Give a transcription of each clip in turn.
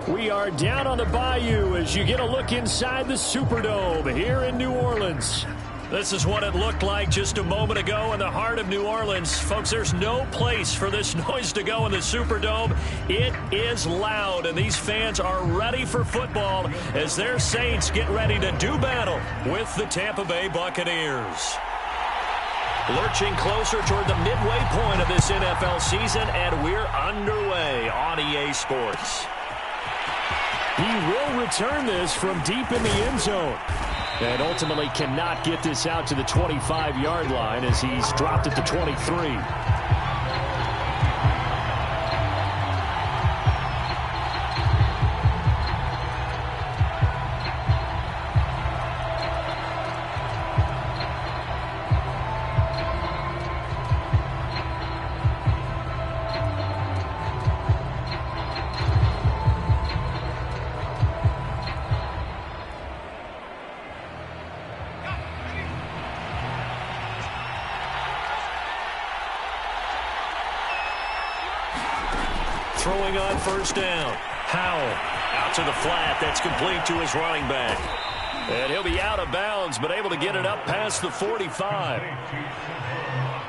We are down on the bayou as you get a look inside the Superdome here in New Orleans. This is what it looked like just a moment ago in the heart of New Orleans. Folks, there's no place for this noise to go in the Superdome. It is loud, and these fans are ready for football as their Saints get ready to do battle with the Tampa Bay Buccaneers. Lurching closer toward the midway point of this NFL season, and we're underway on EA Sports. He will return this from deep in the end zone. And ultimately cannot get this out to the 25-yard line as he's dropped it to 23. Throwing on first down. Howell out to the flat. That's complete to his running back. And he'll be out of bounds, but able to get it up past the 45.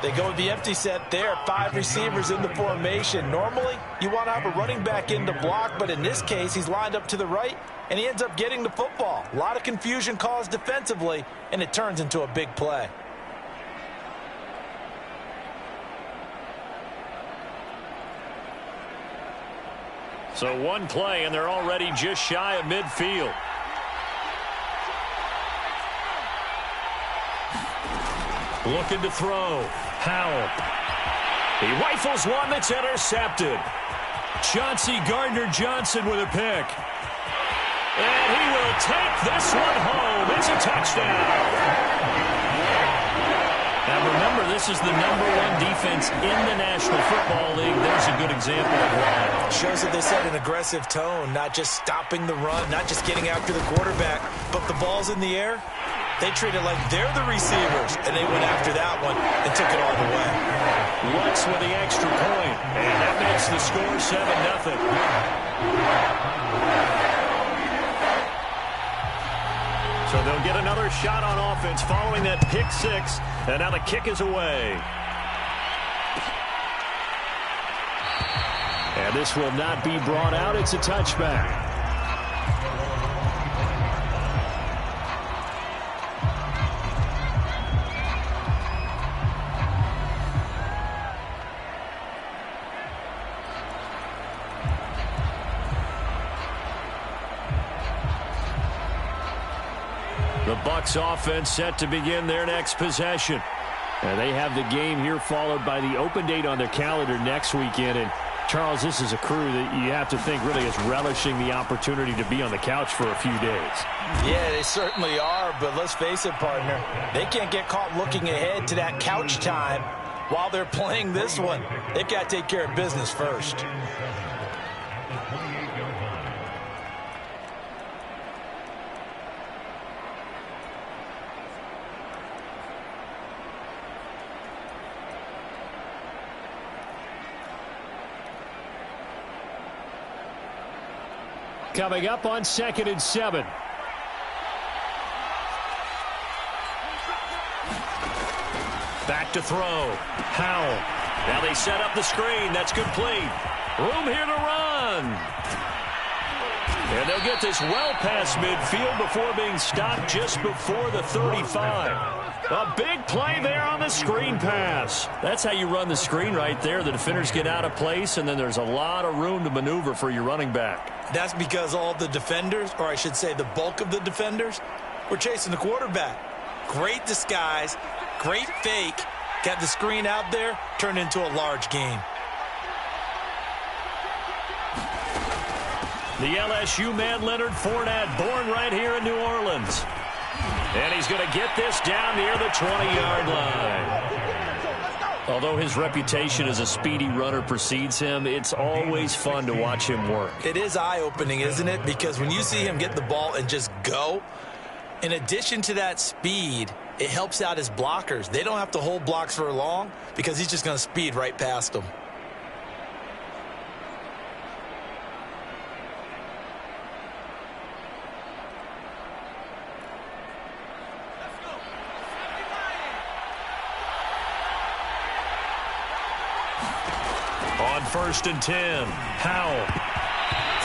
They go with the empty set there. 5 receivers in the formation. Normally, you want to have a running back in the block, but in this case, he's lined up to the right, and he ends up getting the football. A lot of confusion caused defensively, and it turns into a big play. So one play, and they're already just shy of midfield. Looking to throw. Howell. He rifles one that's intercepted. Chauncey Gardner-Johnson with a pick. And he will take this one home. It's a touchdown. Now remember, this is the #1 defense in the National Football League. There's a good example of why. Shows that they set an aggressive tone, not just stopping the run, not just getting after the quarterback, but the ball's in the air. They treat it like they're the receivers, and they went after that one and took it all the way. Lutz with the extra point, and that makes the score 7-0. So they'll get another shot on offense following that pick six, and now the kick is away. And this will not be brought out. It's a touchback. The Bucs offense set to begin their next possession. And they have the game here followed by the open date on their calendar next weekend. And Charles, this is a crew that you have to think really is relishing the opportunity to be on the couch for a few days. Yeah, they certainly are, but let's face it, partner. They can't get caught looking ahead to that couch time while they're playing this one. They've got to take care of business first. Coming up on 2nd and 7. Back to throw. Howell. Now they set up the screen. That's complete. Room here to run. And they'll get this well past midfield before being stopped just before the 35. A big play there on the screen pass. That's how you run the screen right there. The defenders get out of place, and then there's a lot of room to maneuver for your running back. That's because all the defenders, or I should say the bulk of the defenders, were chasing the quarterback. Great disguise, great fake, got the screen out there, turned into a large gain. The LSU man, Leonard Fournette, born right here in New Orleans. And he's going to get this down near the 20-yard line. Although his reputation as a speedy runner precedes him, it's always fun to watch him work. It is eye-opening, isn't it? Because when you see him get the ball and just go, in addition to that speed, it helps out his blockers. They don't have to hold blocks for long because he's just going to speed right past them. On 1st and 10, Howell.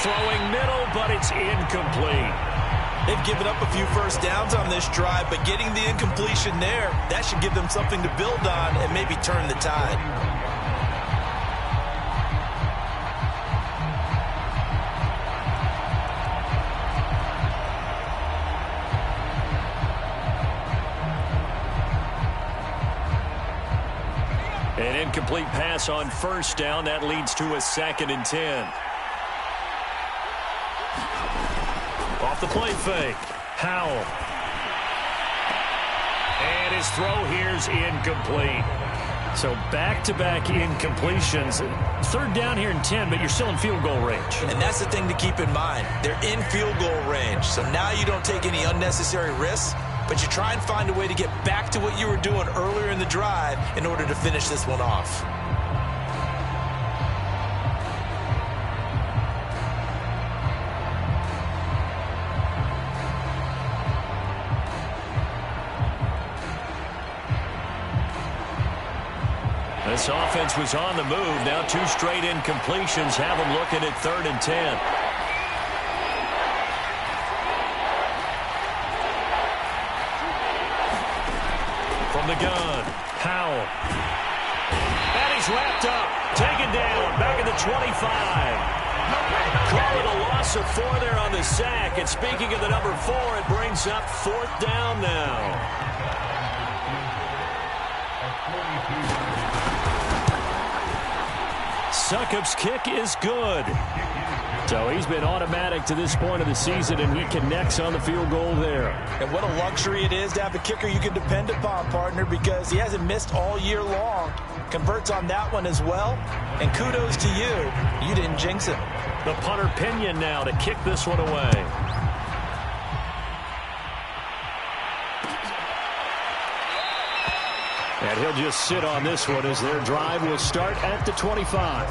Throwing middle, but it's incomplete. They've given up a few first downs on this drive, but getting the incompletion there, that should give them something to build on and maybe turn the tide. An incomplete pass on 1st down. That leads to a 2nd and 10. Off the play fake. Howell. And his throw here's incomplete. So back-to-back incompletions. 3rd down here and 10, but you're still in field goal range. And that's the thing to keep in mind. They're in field goal range. So now you don't take any unnecessary risks, but you try and find a way to get back to what you were doing earlier in the drive in order to finish this one off. This offense was on the move. Now 2 straight incompletions have them looking at 3rd and 10. From the gun, Howell. And he's wrapped up. Taken down. Back at the 25. Call it a loss of 4 there on the sack. And speaking of the number 4, it brings up 4th down now. Succop's kick is good. So he's been automatic to this point of the season, and he connects on the field goal there. And what a luxury it is to have a kicker you can depend upon, partner, because he hasn't missed all year long. Converts on that one as well. And kudos to you. You didn't jinx him. The punter Pinion now to kick this one away. And he'll just sit on this one as their drive will start at the 25.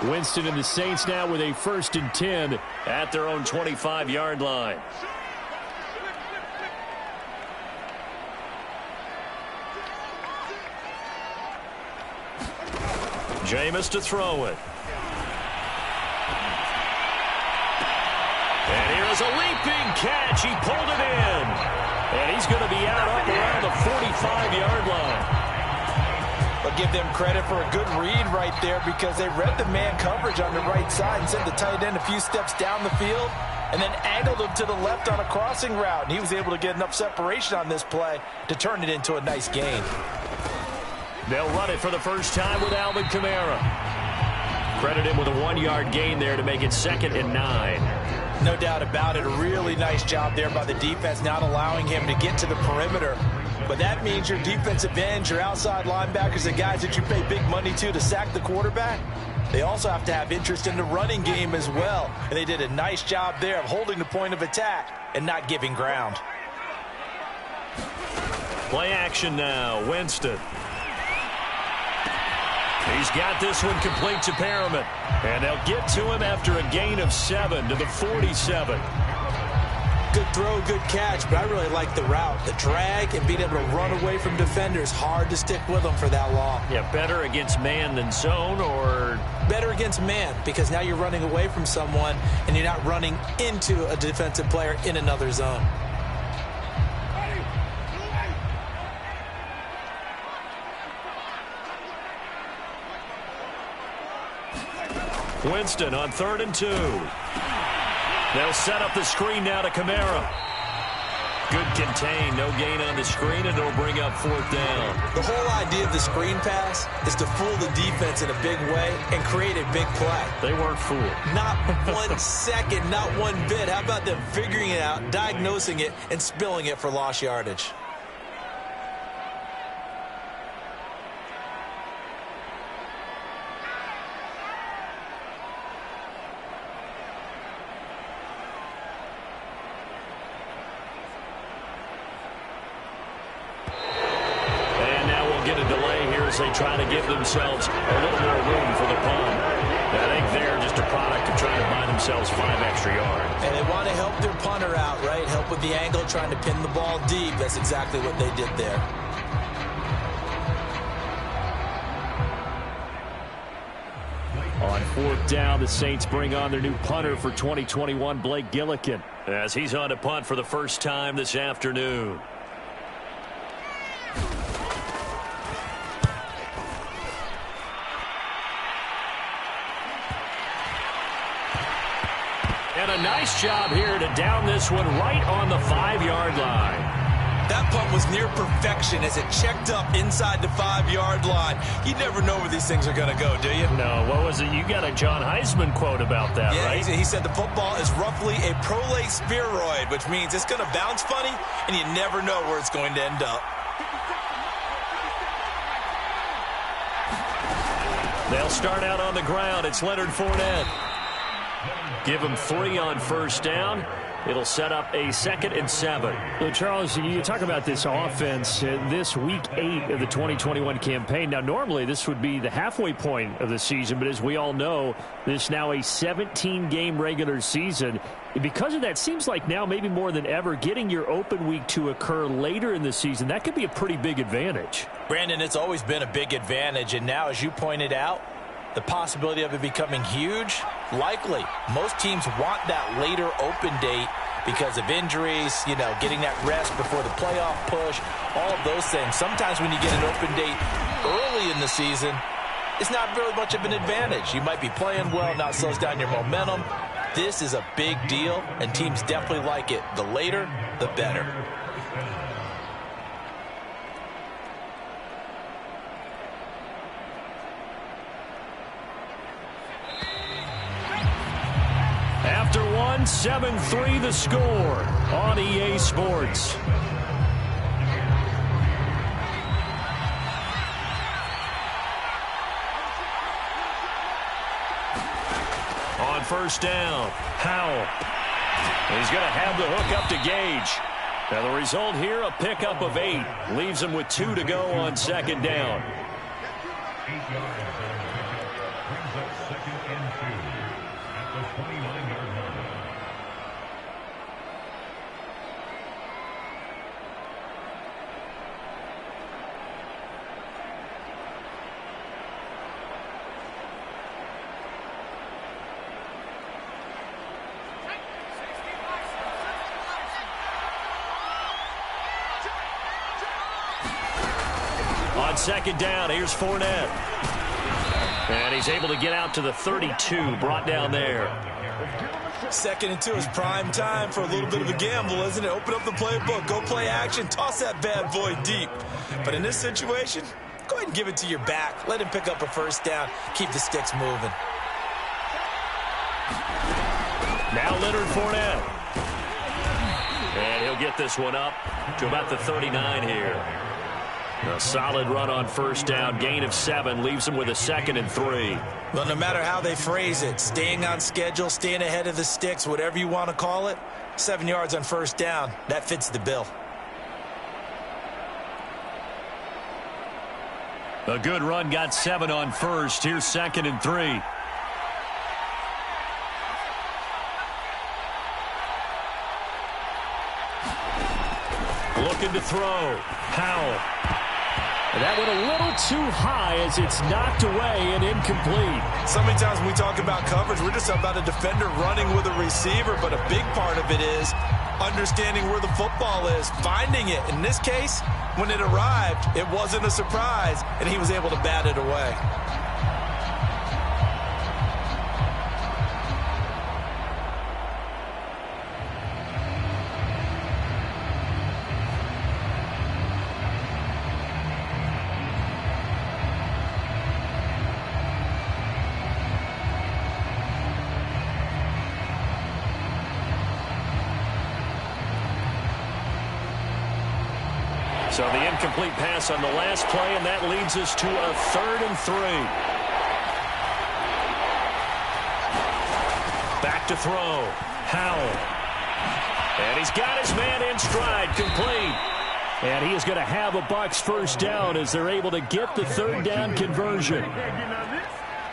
Winston and the Saints now with a 1st and 10 at their own 25-yard line. Jameis to throw it. And here is a leaping catch. He pulled it in. And he's going to be out up around the 45-yard line. But give them credit for a good read right there because they read the man coverage on the right side and sent the tight end a few steps down the field and then angled him to the left on a crossing route. And he was able to get enough separation on this play to turn it into a nice gain. They'll run it for the first time with Alvin Kamara. Credit him with a 1-yard gain there to make it 2nd and 9. No doubt about it. A really nice job there by the defense, not allowing him to get to the perimeter. But that means your defensive ends, your outside linebackers, the guys that you pay big money to sack the quarterback, they also have to have interest in the running game as well. And they did a nice job there of holding the point of attack and not giving ground. Play action now. Winston. He's got this one complete to Perriman. And they'll get to him after a gain of 7 to the 47. Good throw, good catch, but I really like the route. The drag and being able to run away from defenders, hard to stick with them for that long. Yeah, better against man than zone, or? Better against man, because now you're running away from someone and you're not running into a defensive player in another zone. Winston on 3rd and 2. They'll set up the screen now to Kamara. Good contain, no gain on the screen, and it'll bring up 4th down. The whole idea of the screen pass is to fool the defense in a big way and create a big play. They weren't fooled. Not 1 second, not one bit. How about them figuring it out, diagnosing it, and spilling it for lost yardage? They try to give themselves a little more room for the punt. I think they're just a product of trying to buy themselves 5 extra yards. And they want to help their punter out, right? Help with the angle, trying to pin the ball deep. That's exactly what they did there. On 4th down, the Saints bring on their new punter for 2021, Blake Gillikin, as he's on to punt for the first time this afternoon. And a nice job here to down this one right on the 5-yard line. That punt was near perfection as it checked up inside the 5-yard line. You never know where these things are going to go, do you? No, what was it? You got a John Heisman quote about that, right? He said the football is roughly a prolate spheroid, which means it's going to bounce funny, and you never know where it's going to end up. They'll start out on the ground. It's Leonard Fournette. Give him 3 on 1st down. It'll set up a 2nd and 7. Well, Charles, you talk about this offense, this week 8 of the 2021 campaign. Now, normally this would be the halfway point of the season, but as we all know, this is now a 17-game regular season. Because of that, seems like now maybe more than ever, getting your open week to occur later in the season, that could be a pretty big advantage. Brandon, it's always been a big advantage, and now, as you pointed out, the possibility of it becoming huge, likely. Most teams want that later open date because of injuries, you know, getting that rest before the playoff push, all of those things. Sometimes when you get an open date early in the season, it's not really much of an advantage. You might be playing well, not slows down your momentum. This is a big deal, and teams definitely like it. The later, the better. After 7-3 the score on EA Sports. On 1st down, Howell. He's going to have the hook up to Gage. Now the result here, a pickup of 8. Leaves him with 2 to go on 2nd down. On 2nd down, here's Fournette. And he's able to get out to the 32, brought down there. 2nd and 2 is prime time for a little bit of a gamble, isn't it? Open up the playbook, go play action, toss that bad boy deep. But in this situation, go ahead and give it to your back. Let him pick up a 1st down. Keep the sticks moving. Now Leonard Fournette. And he'll get this one up to about the 39 here. A solid run on 1st down, gain of 7, leaves him with a 2nd and 3. Well, no matter how they phrase it, staying on schedule, staying ahead of the sticks, whatever you want to call it, 7 yards on 1st down, that fits the bill. A good run, got 7 on 1st. Here's 2nd and 3. Looking to throw. Howell. And that went a little too high as it's knocked away and incomplete. So many times when we talk about coverage, we're just about a defender running with a receiver, but a big part of it is understanding where the football is, finding it. In this case, when it arrived, it wasn't a surprise, and he was able to bat it away. So the incomplete pass on the last play, and that leads us to a 3rd and 3. Back to throw. Howell. And he's got his man in stride, complete. And he is going to have a Bucs 1st down as they're able to get the 3rd down conversion.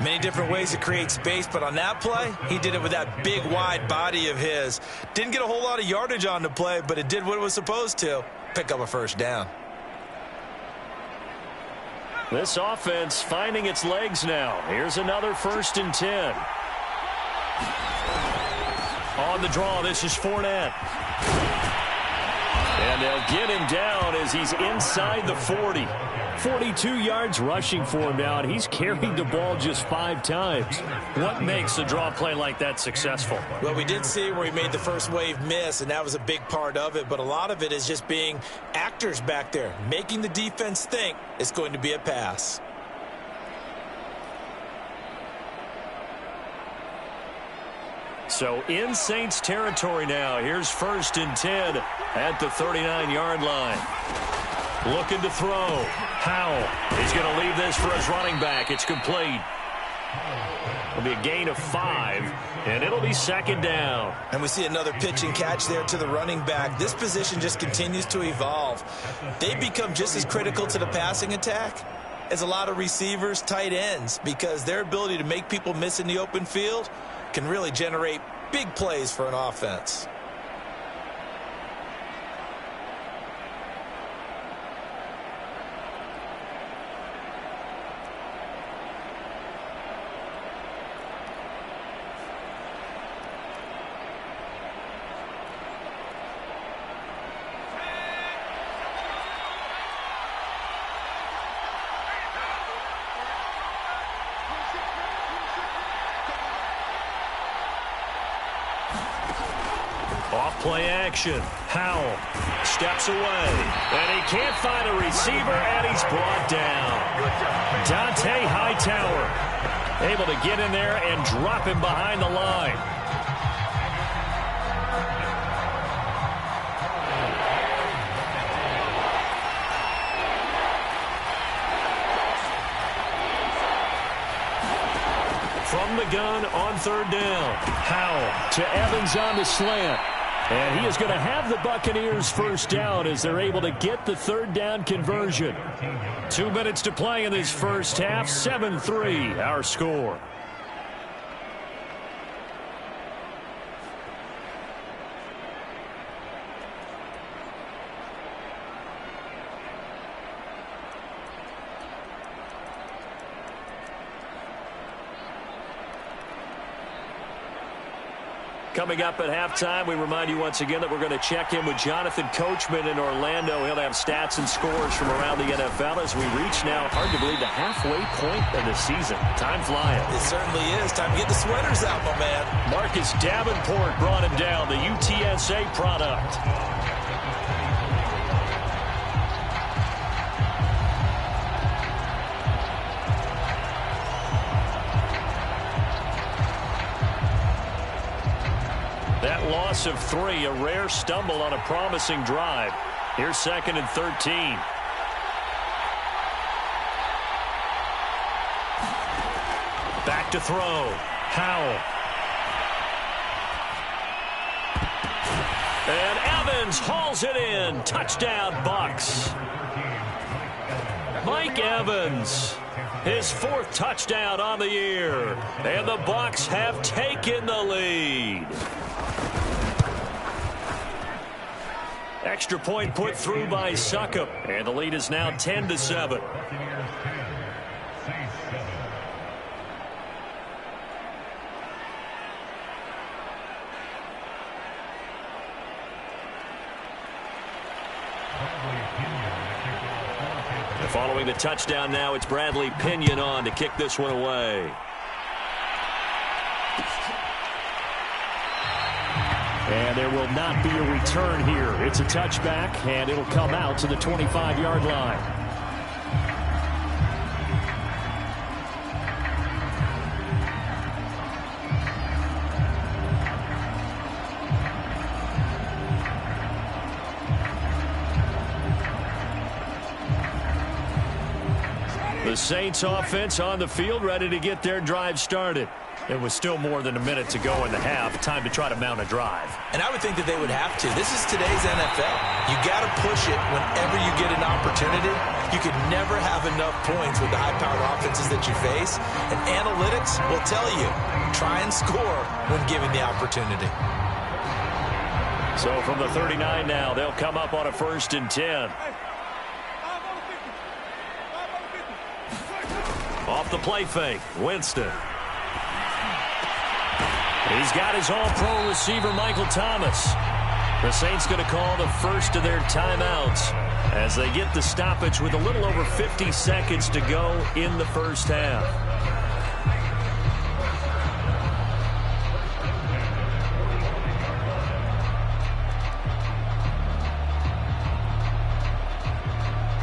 Many different ways to create space, but on that play, he did it with that big, wide body of his. Didn't get a whole lot of yardage on the play, but it did what it was supposed to. Pick up a first down. This offense finding its legs now. Here's another 1st and 10. On the draw, this is Fournette. And they'll get him down as he's inside the 40. 42 yards rushing for him now, and he's carried the ball just 5 times. What makes a draw play like that successful? Well, we did see where he made the first wave miss, and that was a big part of it. But a lot of it is just being actors back there, making the defense think it's going to be a pass. So in Saints territory now. Here's 1st and 10 at the 39-yard line. Looking to throw. Howell is going to leave this for his running back. It's complete. It'll be a gain of 5, and it'll be 2nd down. And we see another pitch and catch there to the running back. This position just continues to evolve. They become just as critical to the passing attack as a lot of receivers, tight ends, because their ability to make people miss in the open field can really generate big plays for an offense. Off-play action. Howell steps away. And he can't find a receiver, and he's brought down. Dante Hightower able to get in there and drop him behind the line. From the gun on 3rd down. Howell to Evans on the slant. And he is going to have the Buccaneers first down as they're able to get the 3rd down conversion. 2 minutes to play in this first half. 7-3 our score. Coming up at halftime, we remind you once again that we're going to check in with Jonathan Coachman in Orlando. He'll have stats and scores from around the NFL as we reach now, hard to believe, the halfway point of the season. Time flying. It certainly is. Time to get the sweaters out, my man. Marcus Davenport brought him down, the UTSA product. That loss of 3, a rare stumble on a promising drive. Here's 2nd and 13. Back to throw. Howell. And Evans hauls it in. Touchdown, Bucs. Mike Evans, his 4th touchdown on the year. And the Bucs have taken the lead. Extra point put through by Succop, and the lead is now 10-7. Following the touchdown now, it's Bradley Pinion on to kick this one away. And there will not be a return here. It's a touchback, and it'll come out to the 25-yard line. The Saints offense on the field, ready to get their drive started. It was still more than a minute to go in the half. Time to try to mount a drive. And I would think that they would have to. This is today's NFL. You got to push it whenever you get an opportunity. You could never have enough points with the high-powered offenses that you face. And analytics will tell you, try and score when given the opportunity. So from the 39 now, they'll come up on a 1st and 10. Off the play fake, Winston. He's got his all-pro receiver, Michael Thomas. The Saints going to call the first of their timeouts as they get the stoppage with a little over 50 seconds to go in the first half.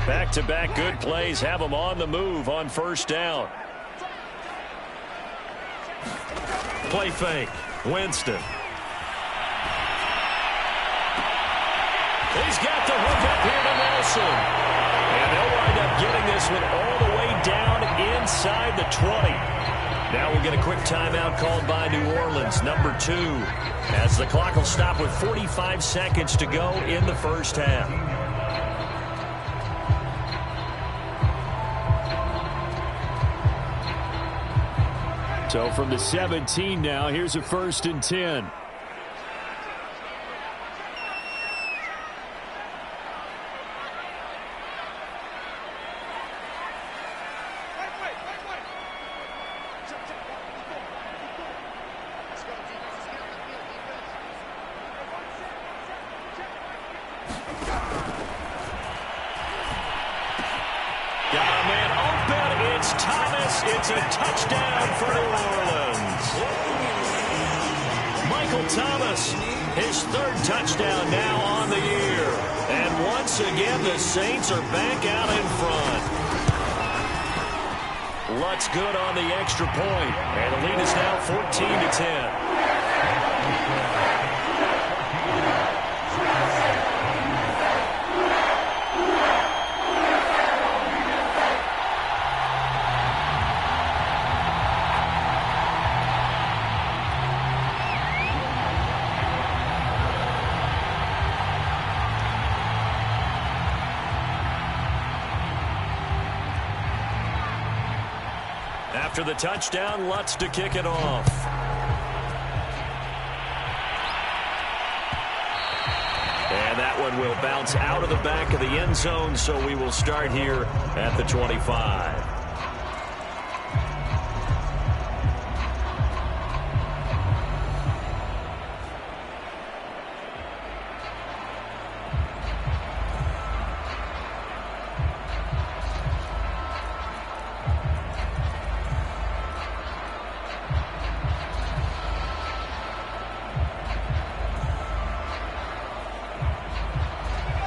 Back-to-back good plays have them on the move on 1st down. Play fake, Winston. He's got the hook up here to Nelson. And they'll wind up getting this one all the way down inside the 20. Now we'll get a quick timeout called by New Orleans, number 2, as the clock will stop with 45 seconds to go in the first half. So from the 17 now, here's a 1st and 10. It's a touchdown for New Orleans. Michael Thomas, his 3rd touchdown now on the year. And once again, the Saints are back out in front. Lutz good on the extra point. And the lead is now 14-10. After the touchdown, Lutz to kick it off. And that one will bounce out of the back of the end zone, so we will start here at the 25.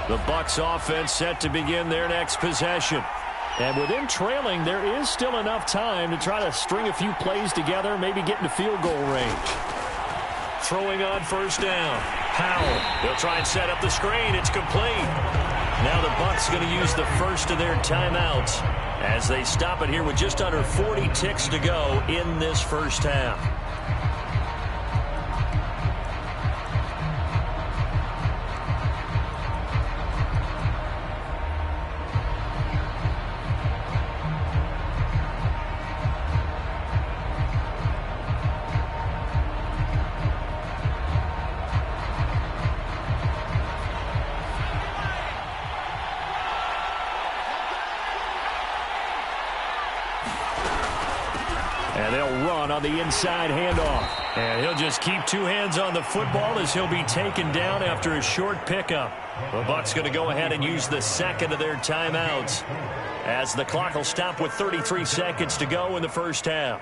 The Bucs offense set to begin their next possession. And with them trailing, there is still enough time to try to string a few plays together, maybe get into field goal range. Throwing on 1st down. Powell. They'll try and set up the screen. It's complete. Now the Bucs going to use the first of their timeouts as they stop it here with just under 40 ticks to go in this first half. And they'll run on the inside handoff. And he'll just keep 2 hands on the football as he'll be taken down after a short pickup. The Bucs going to go ahead and use the 2nd of their timeouts as the clock will stop with 33 seconds to go in the first half.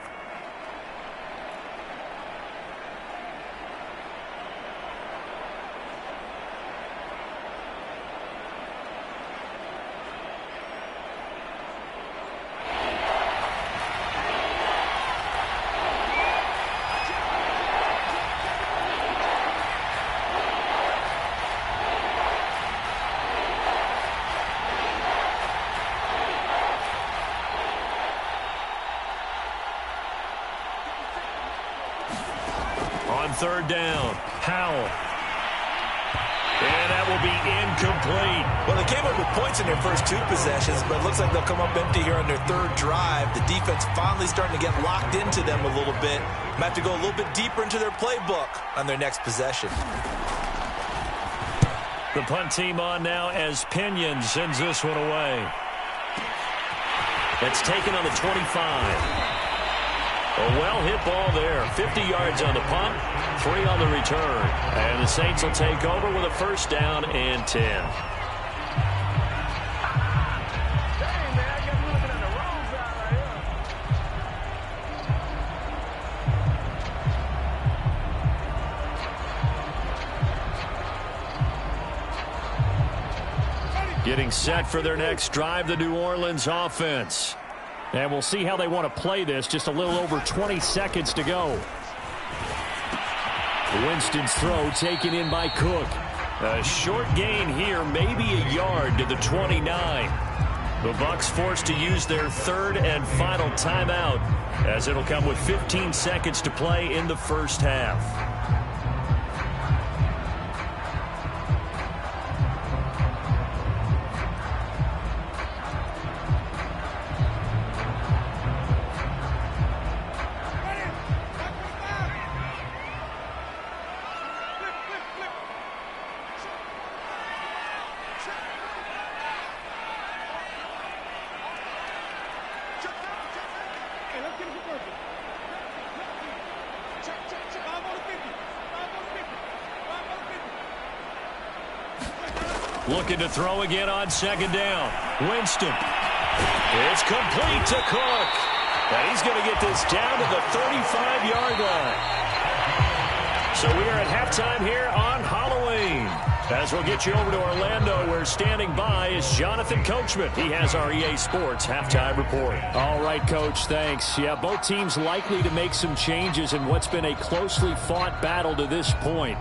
third down. Howell. And that will be incomplete. Well, they came up with points in their first two possessions, but it looks like they'll come up empty here on their third drive. The defense finally starting to get locked into them a little bit. Might have to go a little bit deeper into their playbook on their next possession. The punt team on now as Pinion sends this one away. It's taken on the 25. A well-hit ball there. 50 yards on the punt, 3 on the return. And the Saints will take over with a first down and 10. Getting set for their next drive, the New Orleans offense. And we'll see how they want to play this. Just a little over 20 seconds to go. Winston's throw taken in by Cook. A short gain here, maybe a yard to the 29. The Bucs forced to use their third and final timeout, as it'll come with 15 seconds to play in the first half. Looking to throw again on second down. Winston. It's complete to Cook. And he's going to get this down to the 35-yard line. So we are at halftime here on Halloween. As we'll get you over to Orlando, where standing by is Jonathan Coachman. He has our EA Sports halftime report. All right, Coach, thanks. Yeah, both teams likely to make some changes in what's been a closely fought battle to this point.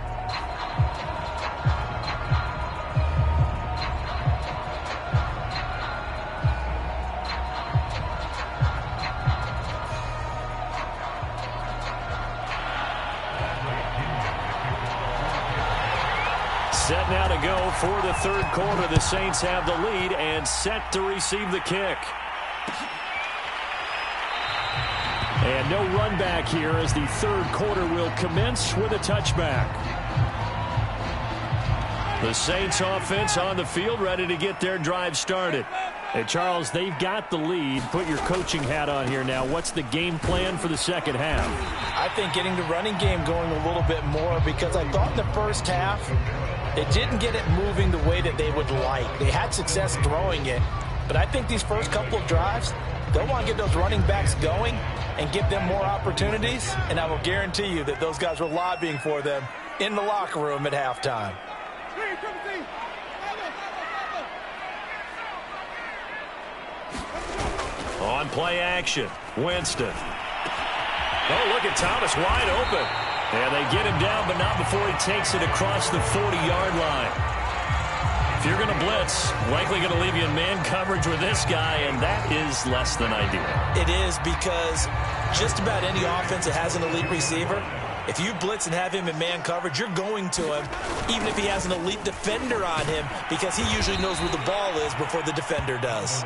Set now to go for the third quarter. The Saints have the lead and set to receive the kick. And no run back here as the third quarter will commence with a touchback. The Saints offense on the field ready to get their drive started. And Charles, they've got the lead. Put your coaching hat on here now. What's the game plan for the second half? I think getting the running game going a little bit more, because I thought in the first half they didn't get it moving the way that they would like. They had success throwing it, but I think these first couple of drives, they'll want to get those running backs going and give them more opportunities, and I will guarantee you that those guys were lobbying for them in the locker room at halftime. On play action, Winston. Oh, look at Thomas wide open. And they get him down, but not before he takes it across the 40-yard line. If you're going to blitz, likely going to leave you in man coverage with this guy, and that is less than ideal. It is, because just about any offense that has an elite receiver, if you blitz and have him in man coverage, you're going to him, even if he has an elite defender on him, because he usually knows where the ball is before the defender does.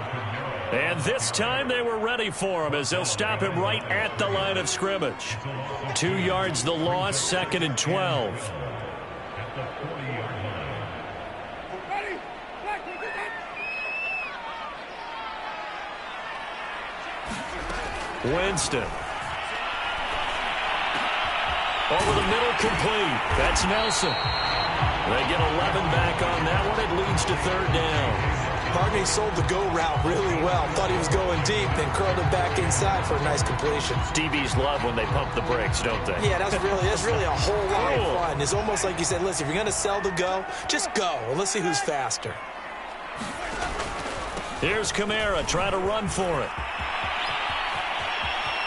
And this time they were ready for him, as they'll stop him right at the line of scrimmage. 2 yards the loss, 2nd and 12. Winston. Over the middle, complete. That's Nelson. They get 11 back on that one. It leads to third down. Harvey sold the go route really well. Thought he was going deep, then curled it back inside for a nice completion. DBs love when they pump the brakes, don't they? Yeah, that's really a whole lot of fun. It's almost like you said, listen, if you're going to sell the go, just go. Let's see who's faster. Here's Kamara trying to run for it.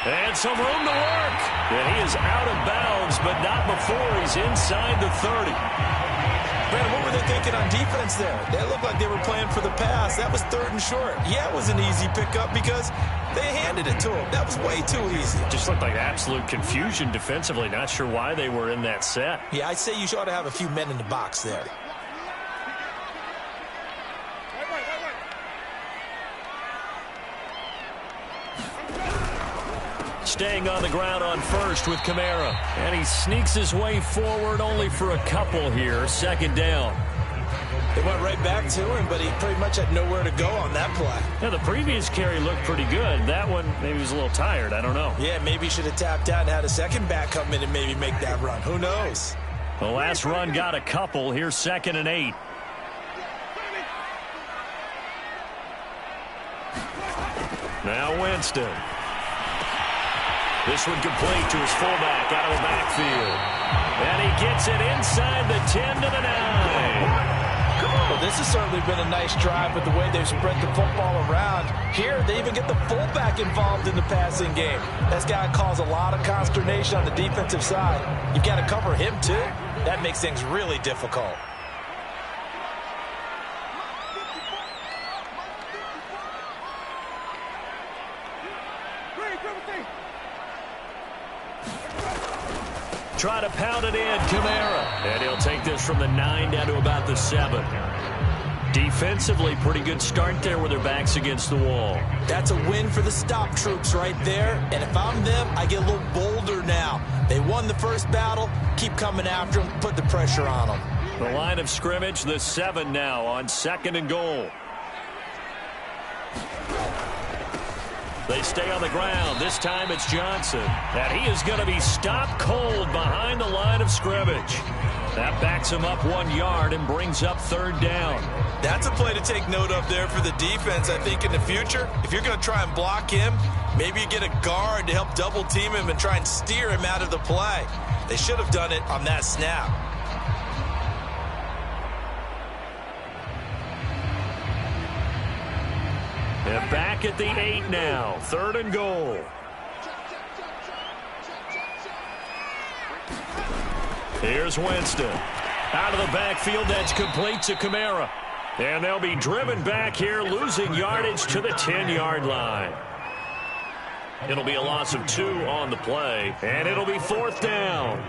And some room to work. And he is out of bounds, but not before he's inside the 30. Brandon, what were they thinking on defense there? They looked like they were playing for the pass. That was 3rd and short. Yeah, it was an easy pickup because they handed it to him. That was way too easy. Just looked like absolute confusion defensively. Not sure why they were in that set. Yeah, I'd say you ought to have a few men in the box there. Staying on the ground on first with Kamara. And he sneaks his way forward only for a couple here. 2nd down. They went right back to him, but he pretty much had nowhere to go on that play. Yeah, the previous carry looked pretty good. That one, maybe he was a little tired. I don't know. Yeah, maybe he should have tapped out and had a second back come in and maybe make that run. Who knows? The last run got a couple. Here's 2nd and 8. Now Winston. This one complete to his fullback out of the backfield. And he gets it inside the 10 to the 9. Well, this has certainly been a nice drive with the way they've spread the football around. Here, they even get the fullback involved in the passing game. That's got to cause a lot of consternation on the defensive side. You've got to cover him, too. That makes things really difficult. Try to pound it in, Kamara. And he'll take this from the 9 down to about the 7. Defensively, pretty good start there with their backs against the wall. That's a win for the stop troops right there. And if I'm them, I get a little bolder now. They won the first battle. Keep coming after them. Put the pressure on them. The line of scrimmage, the 7 now on 2nd and goal. They stay on the ground. This time it's Johnson. And he is going to be stopped cold behind the line of scrimmage. That backs him up 1 yard and brings up 3rd down. That's a play to take note of there for the defense, I think, in the future. If you're going to try and block him, maybe you get a guard to help double team him and try and steer him out of the play. They should have done it on that snap. And back at the 8 now. 3rd and goal. Here's Winston. Out of the backfield, that's complete to Kamara. And they'll be driven back here, losing yardage to the 10-yard line. It'll be a loss of 2 on the play, and it'll be 4th down.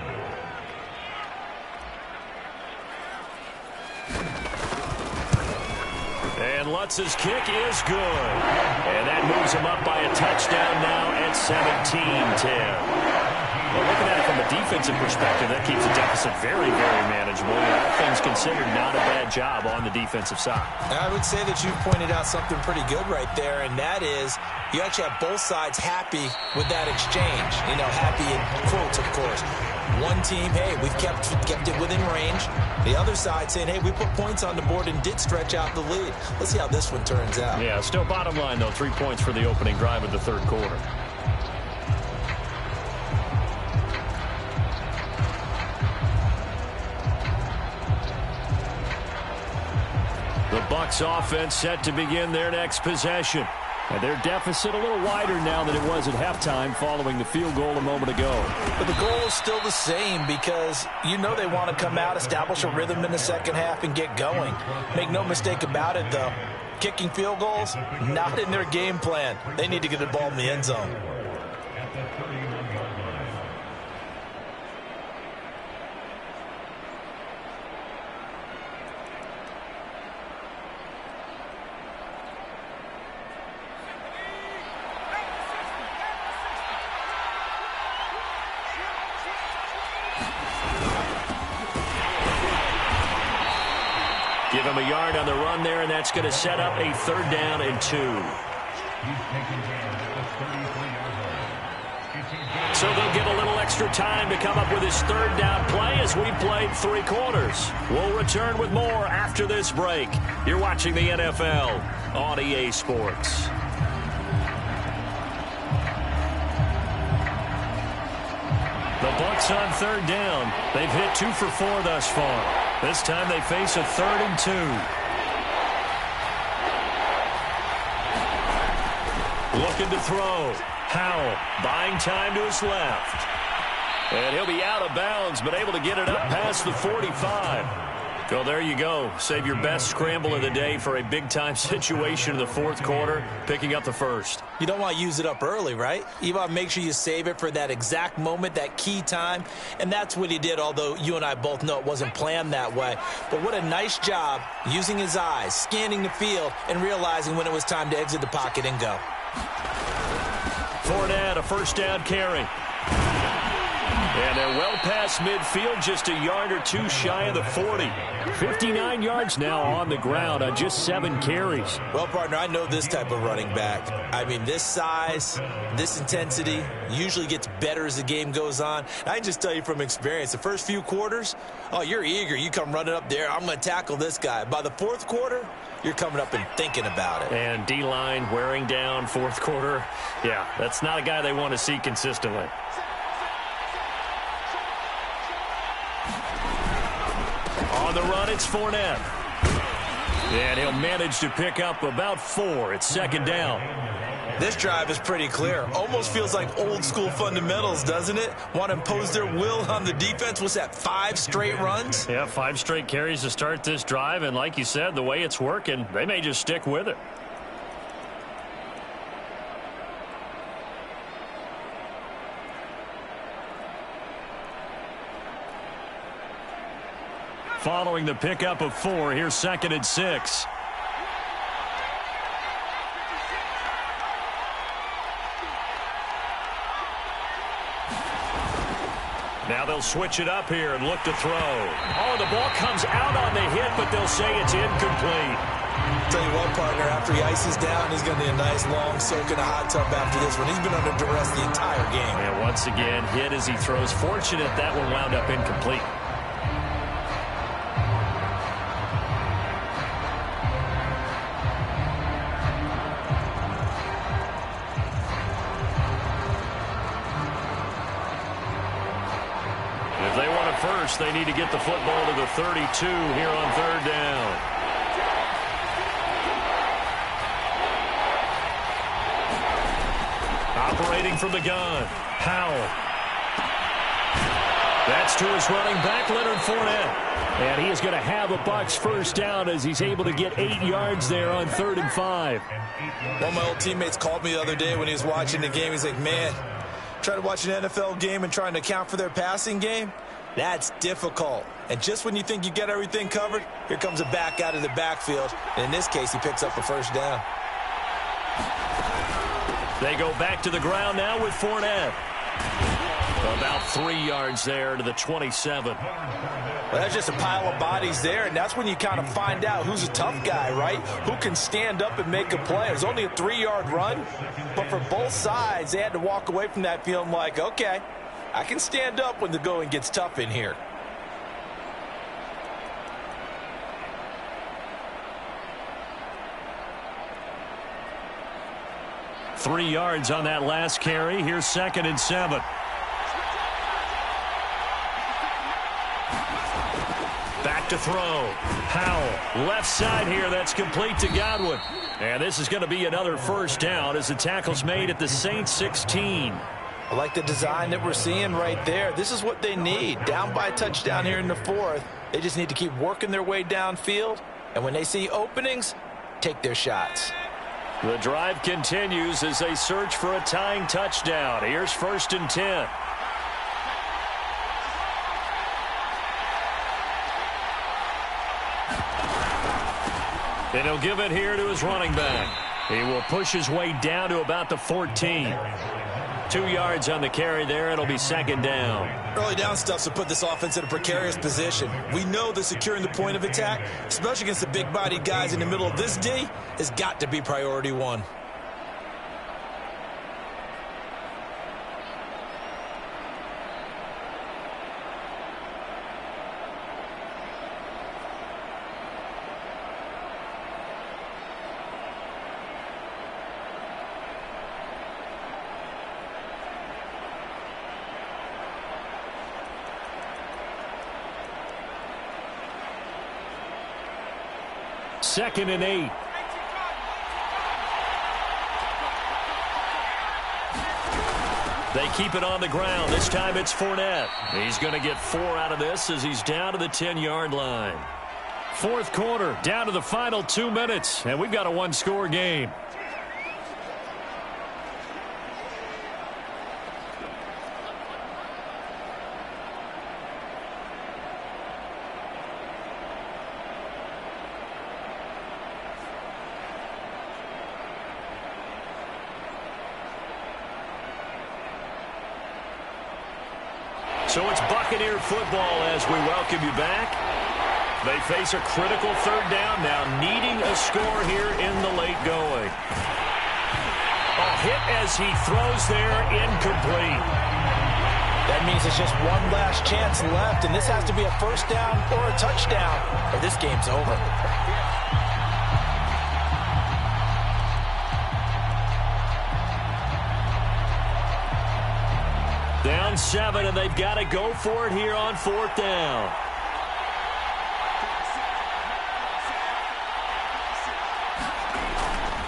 And Lutz's kick is good. And that moves him up by a touchdown now at 17-10. Well, looking at it from a defensive perspective, that keeps the deficit very, very manageable. And all things considered, not a bad job on the defensive side. I would say that you've pointed out something pretty good right there, and that is you actually have both sides happy with that exchange. You know, happy in quotes, of course. One team, hey, we've kept it within range. The other side saying, hey, we put points on the board and did stretch out the lead. Let's see how this one turns out. Yeah, still bottom line, though, 3 points for the opening drive of the 3rd quarter. The Bucs offense set to begin their next possession. And their deficit a little wider now than it was at halftime following the field goal a moment ago. But the goal is still the same because you know they want to come out, establish a rhythm in the second half, and get going. Make no mistake about it, though. Kicking field goals, not in their game plan. They need to get the ball in the end zone. Give him a yard on the run there, and that's going to set up a 3rd down and 2. So they'll get a little extra time to come up with his 3rd down play as we played 3 quarters. We'll return with more after this break. You're watching the NFL on EA Sports. The Bucs on 3rd down. They've hit 2 for 4 thus far. This time they face a 3rd and 2. Looking to throw. Howell buying time to his left. And he'll be out of bounds, but able to get it up past the 45. Well, there you go. Save your best scramble of the day for a big-time situation in the fourth quarter, picking up the first. You don't want to use it up early, right? You want to make sure you save it for that exact moment, that key time. And that's what he did, although you and I both know it wasn't planned that way. But what a nice job using his eyes, scanning the field, and realizing when it was time to exit the pocket and go. Fournette, a first down carry. And they're well past midfield, just a yard or two shy of the 40. 59 yards now on the ground on just 7 carries. Well, partner, I know this type of running back. I mean, this size, this intensity usually gets better as the game goes on. I can just tell you from experience, the first few quarters, oh, you're eager. You come running up there, I'm going to tackle this guy. By the fourth quarter, you're coming up and thinking about it. And D-line wearing down fourth quarter. Yeah, that's not a guy they want to see consistently. On the run, it's Fournette. And he'll manage to pick up about 4. It's second down. This drive is pretty clear. Almost feels like old school fundamentals, doesn't it? Want to impose their will on the defense. What's that, 5 straight runs? Yeah, 5 straight carries to start this drive. And like you said, the way it's working, they may just stick with it. Following the pickup of 4, here's second and 6. Now they'll switch it up here and look to throw. Oh, the ball comes out on the hit, but they'll say it's incomplete. Tell you what, partner, after he ices down, he's going to need a nice long soak in a hot tub after this one. He's been under duress the entire game. And once again, hit as he throws. Fortunate that one wound up incomplete. First, they need to get the football to the 32 here on third down. Operating from the gun, Howell. That's to his running back, Leonard Fournette. And he is going to have a Bucs first down as he's able to get 8 yards there on 3rd and 5. One of my old teammates called me the other day when he was watching the game. He's like, man, trying to watch an NFL game and trying to account for their passing game? That's difficult. And just when you think you get everything covered, here comes a back out of the backfield. And in this case, he picks up a first down. They go back to the ground now with Fournette. About 3 yards there to the 27. Well, that's just a pile of bodies there, and that's when you kind of find out who's a tough guy, right? Who can stand up and make a play. It was only a 3-yard run, but for both sides, they had to walk away from that feeling like, okay, I can stand up when the going gets tough in here. Three yards on that last carry. Here's 2nd and 7. Back to throw. Howell, left side here. That's complete to Godwin. And this is going to be another first down as the tackle's made at the Saints 16. I like the design that we're seeing right there. This is what they need. Down by a touchdown here in the 4th. They just need to keep working their way downfield. And when they see openings, take their shots. The drive continues as they search for a tying touchdown. Here's 1st and 10. And he'll give it here to his running back. He will push his way down to about the 14. 2 yards on the carry there. It'll be 2nd down. Early down stuff to put this offense in a precarious position. We know that securing the point of attack, especially against the big-bodied guys in the middle of this D, has got to be priority one. Second and 8. They keep it on the ground. This time it's Fournette. He's going to get 4 out of this as he's down to the 10-yard line. Fourth quarter, down to the final 2 minutes, and we've got a one-score game. So it's Buccaneer football as we welcome you back. They face a critical third down now, needing a score here in the late going. A hit as he throws there, incomplete. That means it's just one last chance left, and this has to be a first down or a touchdown, or this game's over. Down 7, and they've got to go for it here on fourth down.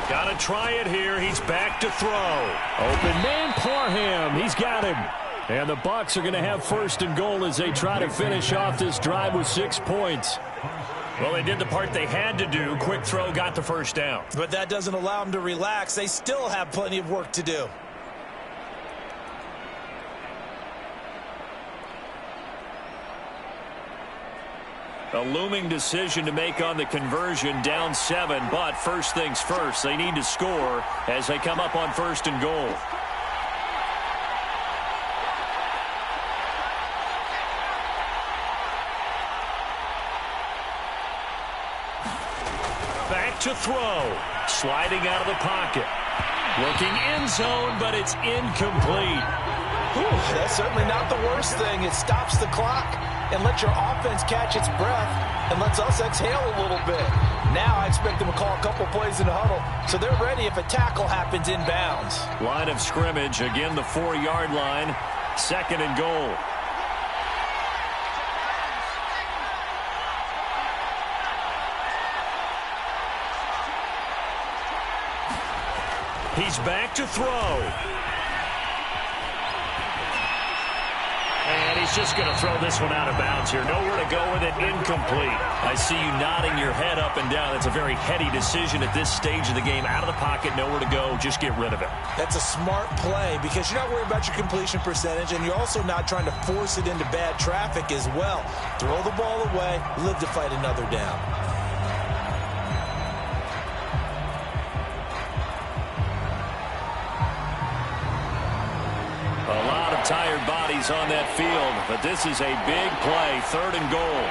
Got to try it here. He's back to throw. Open man, Parham. He's got him. And the Bucs are going to have first and goal as they try to finish off this drive with 6 points. Well, they did the part they had to do. Quick throw, got the first down. But that doesn't allow them to relax. They still have plenty of work to do. A looming decision to make on the conversion, down 7, but first things first, they need to score as they come up on first and goal. Back to throw, sliding out of the pocket. Looking end zone, but it's incomplete. Whew, that's certainly not the worst thing. It stops the clock and lets your offense catch its breath and lets us exhale a little bit. Now I expect them to call a couple plays in the huddle so they're ready if a tackle happens inbounds. Line of scrimmage, again the 4-yard line, second and goal. He's back to throw. And he's just going to throw this one out of bounds here. Nowhere to go with it, incomplete. I see you nodding your head up and down. It's a very heady decision at this stage of the game. Out of the pocket, nowhere to go, just get rid of it. That's a smart play because you're not worried about your completion percentage, and you're also not trying to force it into bad traffic as well. Throw the ball away, live to fight another down. A lot of tired bodies on that field, but this is a big play, third and goal.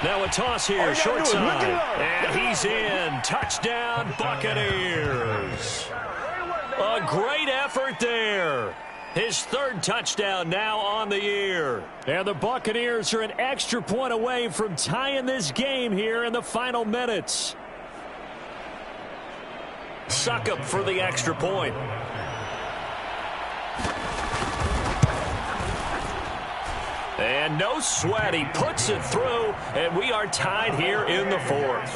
Now a toss here, short side, and he's in. Touchdown, Buccaneers. A great effort there. His third touchdown now on the year. And the Buccaneers are an extra point away from tying this game here in the final minutes. Succop for the extra point. And no sweat, he puts it through, and we are tied here in the fourth.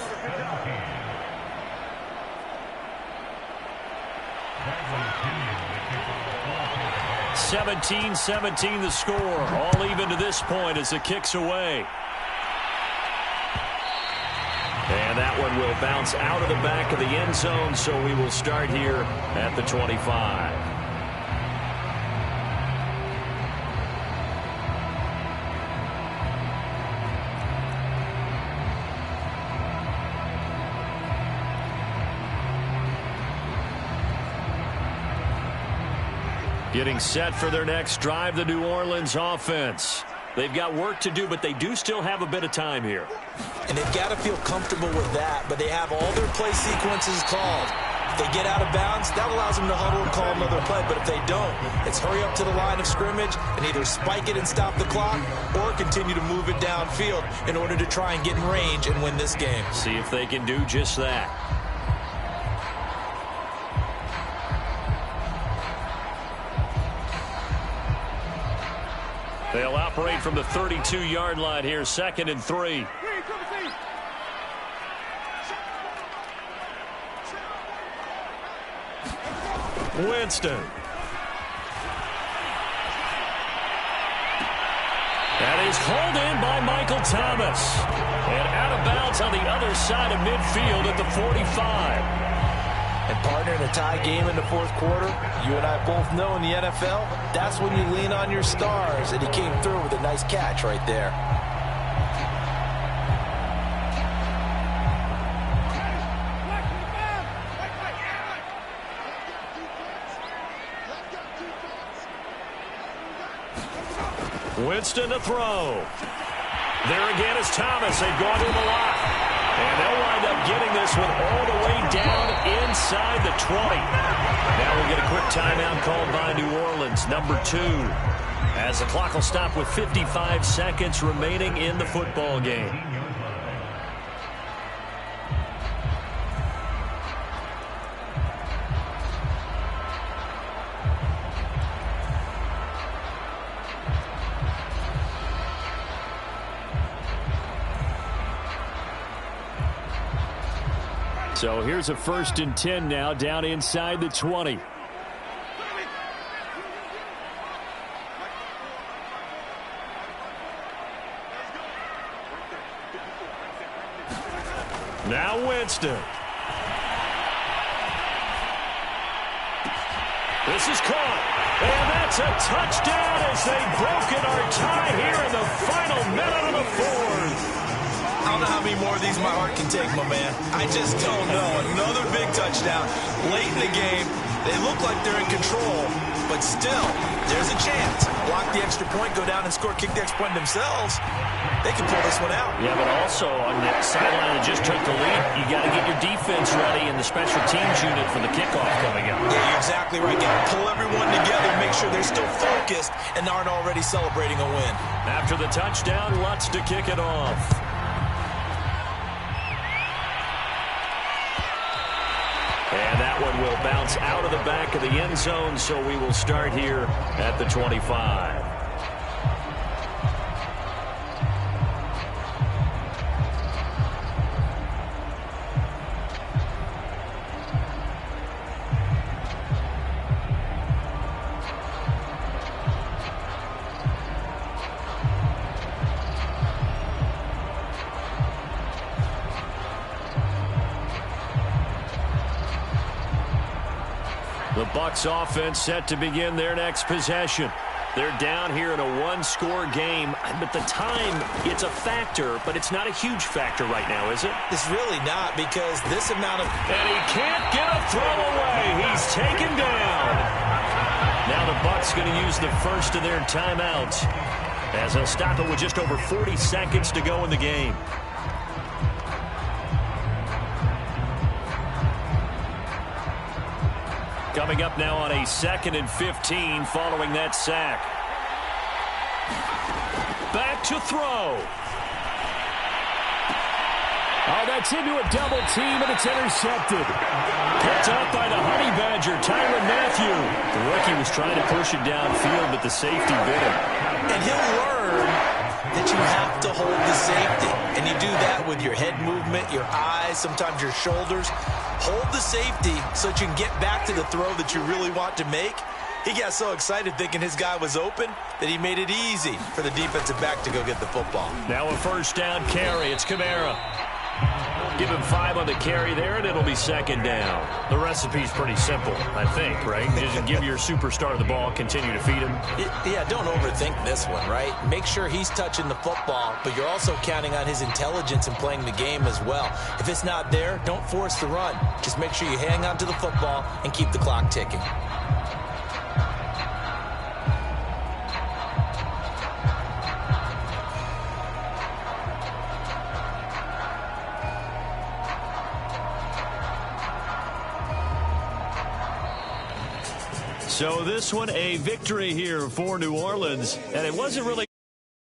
(17-17) the score, all even to this point as the kick's away. And that one will bounce out of the back of the end zone, so we will start here at the 25. Getting set for their next drive, the New Orleans offense. They've got work to do, but they do still have a bit of time here. And they've got to feel comfortable with that, but they have all their play sequences called. If they get out of bounds, that allows them to huddle and call another play. But if they don't, it's hurry up to the line of scrimmage and either spike it and stop the clock or continue to move it downfield in order to try and get in range and win this game. See if they can do just that. They'll operate from the 32-yard line here, 2nd and 3. Winston. That is hauled in by Michael Thomas. And out of bounds on the other side of midfield at the 45. And partner, in a tie game in the fourth quarter, you and I both know in the NFL, that's when you lean on your stars. And he came through with a nice catch right there. Winston to throw. There again is Thomas. They've gone to him a lot. And they'll wind up getting this one all the way down inside the 20. Now we'll get a quick timeout called by New Orleans, number 2. As the clock will stop with 55 seconds remaining in the football game. So here's a 1st and 10 now, down inside the 20. Now Winston. This is caught. And that's a touchdown as they've broken our tie here in the final minute of the 4th. I don't know how many more of these my heart can take, my man. I just don't know. Another big touchdown. Late in the game, they look like they're in control, but still, there's a chance. Block the extra point, go down and score, kick the extra point themselves. They can pull this one out. Yeah, but also on the sideline that just took the lead, you got to get your defense ready in the special teams unit for the kickoff coming up. Yeah, you're exactly right. Got to pull everyone together, make sure they're still focused and aren't already celebrating a win. After the touchdown, Lutz to kick it off. And that one will bounce out of the back of the end zone, so we will start here at the 25. The Bucs offense set to begin their next possession. They're down here in a one-score game, but the time, it's a factor, but it's not a huge factor right now, is it? It's really not, because this amount of... And he can't get a throw away. He's taken down. Now the Bucs going to use the first of their timeouts, as they'll stop it with just over 40 seconds to go in the game. Coming up now on a 2nd and 15 following that sack. Back to throw. Oh, that's into a double team, and it's intercepted. Picked up by the Honey Badger, Tyrann Mathieu. The rookie was trying to push it downfield, but the safety bit him. And he'll learn that you have to hold the safety. And you do that with your head movement, your eyes, sometimes your shoulders. Hold the safety so that you can get back to the throw that you really want to make. He got so excited thinking his guy was open that he made it easy for the defensive back to go get the football. Now a 1st down carry. It's Kamara. Give him 5 on the carry there, and it'll be 2nd down. The recipe's pretty simple, I think, right? Just give your superstar the ball, continue to feed him. Yeah, don't overthink this one, right? Make sure he's touching the football, but you're also counting on his intelligence in playing the game as well. If it's not there, don't force the run. Just make sure you hang on to the football and keep the clock ticking. So this one, a victory here for New Orleans, and it wasn't really